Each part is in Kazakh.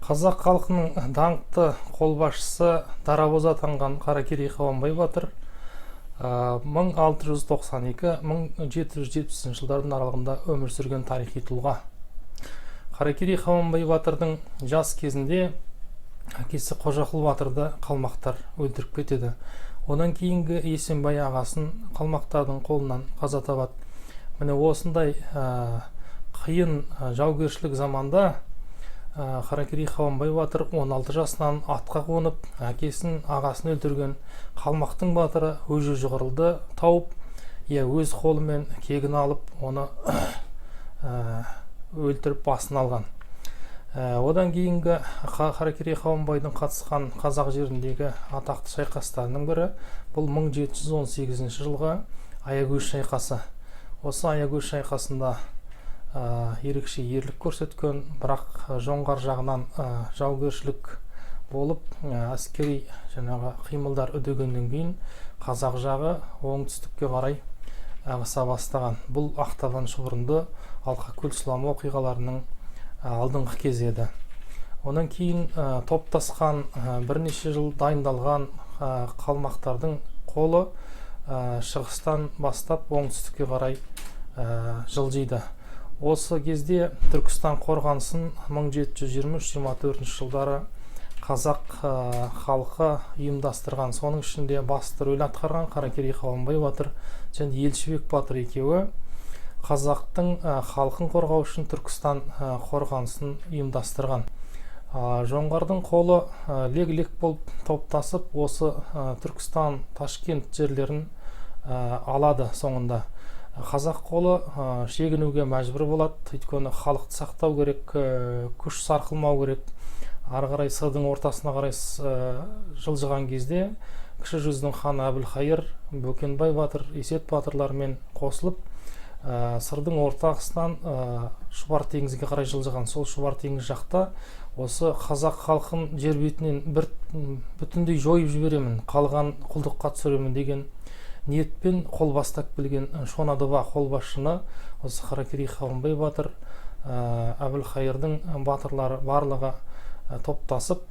Қазақ халқының даңқты қолбасшысы дарабоз атанған Қаракерей Қабанбай батыр 1692-1770 жылдардың аралығында өмір сүрген тарихи тұлға. Қаракерей Қабанбай батырдың жас кезінде әкесі Қожақұл батырды қалмақтар өлтіріп кетеді. Одан кейінгі Есенбай ағасын қалмақтардың қолынан қаза табады. Міне осындай қиын жаугершілік заманда Қаракерей Қабанбай батыр 16 жасынан атқа қонып, әкесін ағасын өлтірген қалмақтың батыры Өже Жүғырылды тауып, өз қолымен кегін алып, оны өлтіріп басын алған. Одан кейінгі Қаракерей Қабанбайдың қатысқан қазақ жеріндегі атақты шайқастарының бірі бұл 1718 жылғы Аягөз шайқасы. Осы Аягөз шайқасында ерекше ерлік көрсеткен, бірақ жоңғар жағынан жаугершілік болып, әскери қимылдар үдегеннен кейін қазақ жағы оңтүстікке қарай ағыса бастаған. Бұл Ақтабан шұбырынды Алқакөл сұлама оқиғаларының алдыңғы кезі еді. Онан кейін топтасқан бірнеше жыл дайындалған қалмақтардың қолы шығыстан бастап оңтүстікке қарай жылжиды. Осы кезде Түркістан қорғанысын 1723-24 жылдары қазақ халқы ұйымдастырған. Соның ішінде басты рөл атқарған Қаракерей Қабанбай батыр және Елшібек батыр екеуі қазақтың халқын қорғау үшін Түркістан қорғанысын ұйымдастырған. Жоңғардың қолы лек-лек болып топтасып, осы Түркістан, Ташкент жерлерін алады соңында. Қазақ қолы шегінуге мәжбүр болады, өйткені халықты сақтау керек, күш сарқылмау керек. Ары қарай сырдың ортасына қарай жылжыған кезде кіші жүздің ханы Әбілқайыр, Бөкенбай батыр, Есет батырлармен қосылып, сырдың ортасынан Шұбар теңізге қарай жылжыған. Сол Шұбар теңіз жақта осы қазақ халқын жер бетінен бүтіндей жойып жіберемін, қалған құлдыққа түсіремін деген ниетпен қол бастап келген Шонадоба қолбасшыны осы Қаракерей Қабанбай батыр, Әбілқайырдың батырлары барлығы топтасып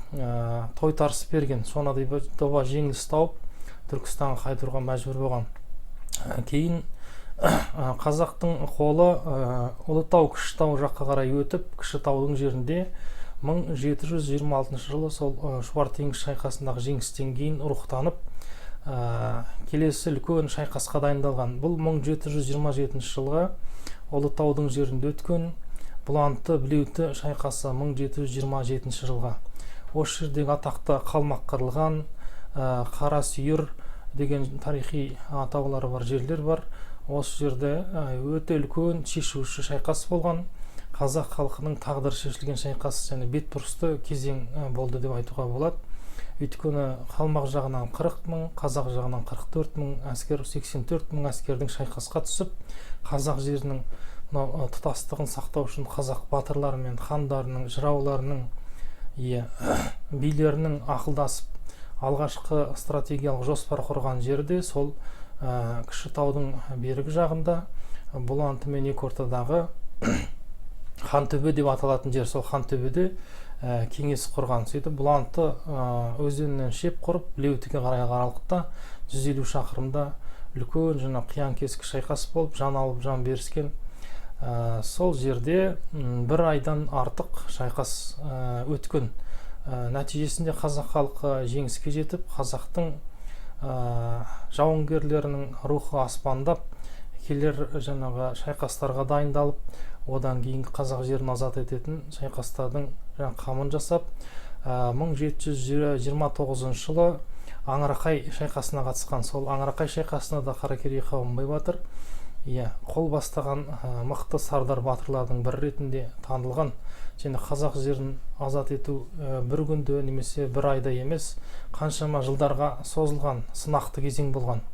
тойтарыс берген. Шонадоба жеңіліс тауып Түркістанға қайтуға мәжбүр болған. Кейін қазақтың қолы Ұлытау, Кішітау жаққа қарай өтіп, Кішітаудың жерінде 1726 жылы сол Шұбар теңіз шайқасындағы жеңістен кейін рухтанып, келесі үлкен шайқасқа дайындалған. Бұл 1727 жылғы Ұлытаудың жерінде өткен Бұланты-Білеуті шайқасы 1727 жылға. Осы жердегі атақты қалмақ қырылған, Қарасүйір деген тарихи атаулары бар жерлер бар. Осы жерде өте үлкен шешуші шайқас болған. Қазақ халқының тағдыры шешілген шайқас және бетбұрысты кезең болды деп айтуға болады. Өйткені қалмақ жағынан 40 мың, қазақ жағынан 44 мың әскер, 84 мың әскердің шайқасқа түсіп, қазақ жерінің тұтастығын сақтау үшін қазақ батырлары мен хандарының, жырауларының, билерінің ақылдасып, алғашқы стратегиялық жоспар құрған жерде сол Кішітаудың бергі жағында, Бұланты мен екі ортадағы Хантөбе деп аталатын жер. Сол Хантөбеде кеңес құрған. Сөйтіп Бұланты өзенінен шеп құрып, Білеутіге қарай аралықта 150 шақырымда үлкен қиян кескі шайқас болып, жан алып жан беріскен. Сол жерде бір айдан артық шайқас өткен. Нәтижесінде қазақ халқы жеңіске жетіп, қазақтың жауынгерлерінің рухы аспандап, келер шайқастарға дайындалып, одан кейін қазақ жерін азат ететін шайқастардың қамын жасап, 1729 жылы Аңырақай шайқасына қатысқан. Сол Аңырақай шайқасына да Қаракерей Қабанбай батыр қол бастаған мықты сардар батырлардың бірі ретінде танылған. Және қазақ жерін азат ету бір күнде немесе бір айда емес, қаншама жылдарға созылған сынақты кезең болған.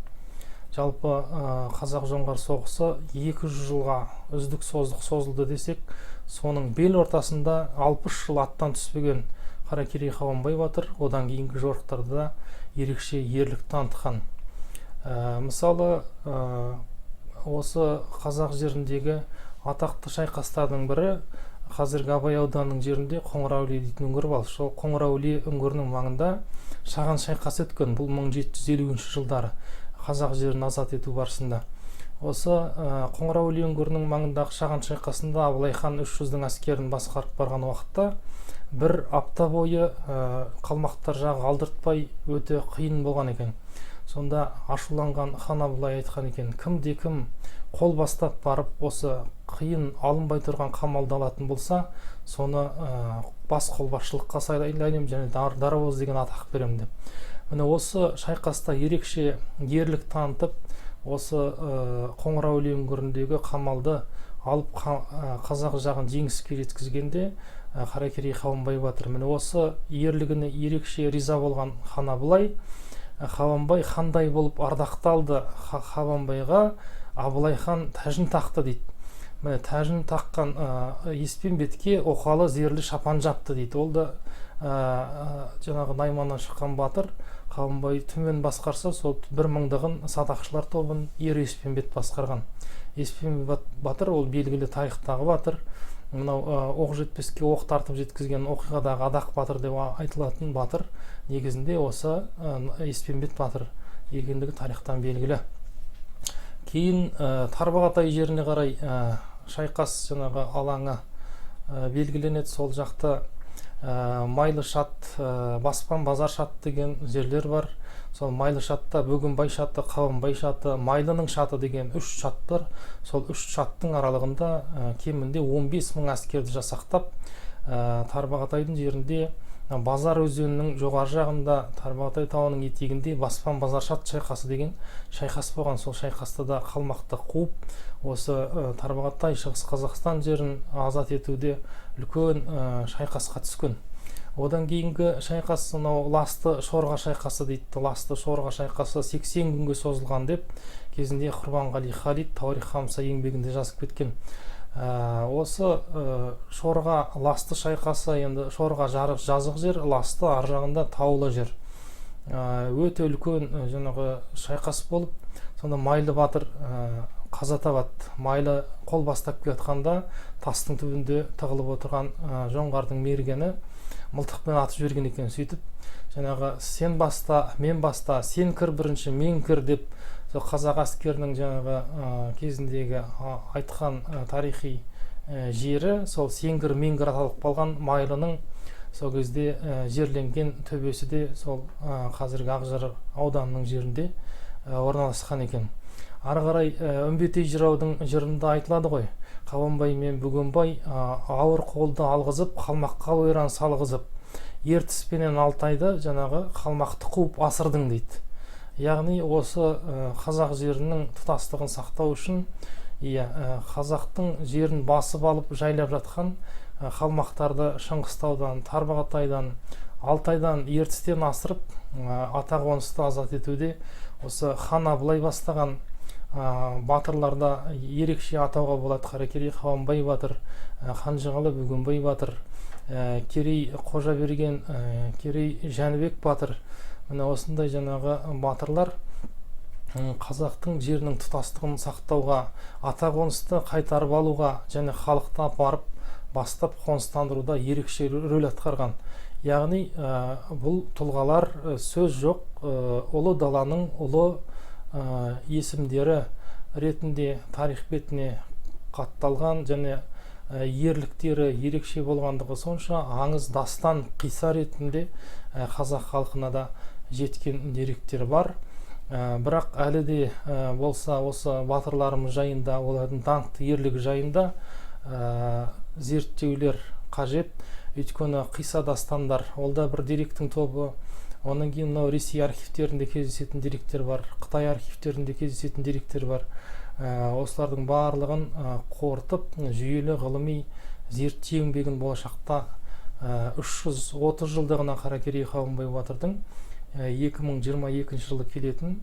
Жалпы қазақ-жоңғар соғысы 200 жылға үздік созылды десек, соның бел ортасында 60 жыл аттан түспеген Қаракерей Қабанбай батыр одан кейінгі жорықтарда ерекше ерлік танытқан. Мысалы, осы қазақ жеріндегі атақты шайқастардың бірі қазіргі Абай ауданының жерінде Қоңырәулие дейтін үңгір бар. Сол Қоңырәулие үңгірінің маңында шаған шайқас өткен. Бұл 1750 жылдары қазақ жерін азат ету барысында. Осы Қоңырәулие үңгірінің маңындағы шаған шайқасында Абылай хан 300-дің әскерін басқарып барған уақытта бір апта бойы қалмақтар жағы алдыртпай өте қиын болған екен. Сонда ашуланған хан Абылай айтқан екен, кімде-кім қол бастап барып осы қиын алынбай тұрған қамалды алатын болса, соны бас қолбасшылыққа сайлаймын және дарабоз деген атақ беремін деп. Міне осы шайқаста ерекше ерлік танытып, осы Қоңырәулие үңгіріндегі қамалды алып қазақ жағын жеңіске жеткізгенде Қаракерей Қабанбай батыр міне осы ерлігіне ерекше риза болған хан Абылай, Қабанбай қандай болып ардақталды, Қабанбайға Абылай хан тәжін тақты дейді. Міне тәжін таққан еспенбетке оқалы зерлі шапан жапты дейді. Ол да жаңағы Найманнан шыққан батыр Қабанбай түмен басқарса, сол 1000-дығын садақшылар тобын ер Еспенбет басқарған. Еспенбет батыр ол белгілі тарихтағы батыр. Мынау оқ жетпеске оқ тартып жеткізген оқиғадағы Адақ батыр деп айтылатын батыр негізінде осы Еспенбет батыр екендігі тарихтан белгілі. Кейін Тарбағатай жеріне қарай шайқас жаңағы алаңы белгіленеді. Сол жақта Майлы шат, Баспан базар шат деген жерлер бар. Сол Майлы шатта Бөгенбай шаты, Қабанбай шаты, Майлының шаты деген 3 шат бар. Сол 3 шаттың аралығында кемінде 15.000 әскерді жасақтап, Тарбағатайдың жерінде Базар өзенінің жоғары жағында Тарбағатай тауының етегінде Баспан базар шат шайқасы деген шайқас болған. Сол шайқаста да қалмақты қуып, осы Тарбағатай Шығыс Қазақстан жерін азат етуде үлкен шайқасқа түскен. Одан кейінгі шайқас Ласты Шорға шайқасы дейді. Ласты Шорға шайқасы 80 күнге созылған деп кезінде Құрбанғали Халид Таурих Хамса еңбегінде жазып кеткен. Осы Шорға Ласты шайқасы, енді Шорға жазық жер, Ласты ар жағында таулы жер. Өте үлкен жаңағы шайқас болып, сонда Майлы батыр қаза табады. Майлы қол бастап келатқанда тастың түбінде тығылып отырған жоңғардың мергені мылтықпен атып жіберген екен. Сөйтіп жаңағы сен баста, мен баста, сен кір бірінші, мен кір деп қазақ әскерінің жаңағы кезіндегі айтқан тарихи жері сол сен кір, мен кір аталып қалған Майлының сол кезде жерленген төбесі де сол қазіргі Ақжар ауданының жерінде орналасқан екен. Ары қарай Үмбетей жыраудың жырында айтылады ғой, Қабанбай мен Бөгенбай ауыр қолды алғызып, қалмаққа ойран салғызып, ертіспенен Алтайды жаңағы қалмақты қуып асырдың дейді. Яғни осы қазақ жерінің тұтастығын сақтау үшін, қазақтың жерін басып алып жайлап жатқан қалмақтарды Шыңғыстаудан, Тарбағатайдан, Алтайдан, ертістен асырып ата қонысты азат етуде осы хан Абылай бастаған батырларда ерекше атауға болады. Қаракерей Қабанбай батыр, Қанжығалы Бөгенбай батыр, Керей Қожаберген, Керей Жәнібек батыр. Міне осындай жаңағы батырлар қазақтың жерінің тұтастығын сақтауға, ата қонысты қайтарып алуға және халықты апарып бастап қоныстандыруда ерекше рөл атқарған. Яғни бұл тұлғалар сөз жоқ, ұлы даланың ұлы есімдері ретінде тарих бетіне қатталған және ерліктері ерекше болғандығы сонша аңыз дастан қисса ретінде қазақ халқына да жеткен деректер бар. Бірақ әлі де болса осы батырларымыз жайында, олардың даңқты ерлігі жайында зерттеулер қажет. Өйткені қисса дастандар, ол да бір деректің тобы. Онан кейін Ресей архивтерінде кездесетін деректер бар, Қытай архивтерінде кездесетін деректер бар. Осылардың барлығын қорытып, жүйелі ғылыми зерттеу еңбегін болашақта 330 жылдығына Қаракерей Қабанбай батырдың 2022 жылы келетін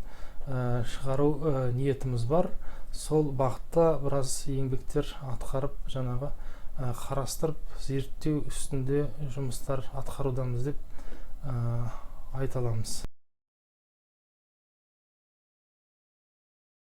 шығару ниетіміз бар. Сол бағытта біраз еңбектер атқарып, жаңағы қарастырып, зерттеу үстінде жұмыстар атқарудамыз деп айта аламыз.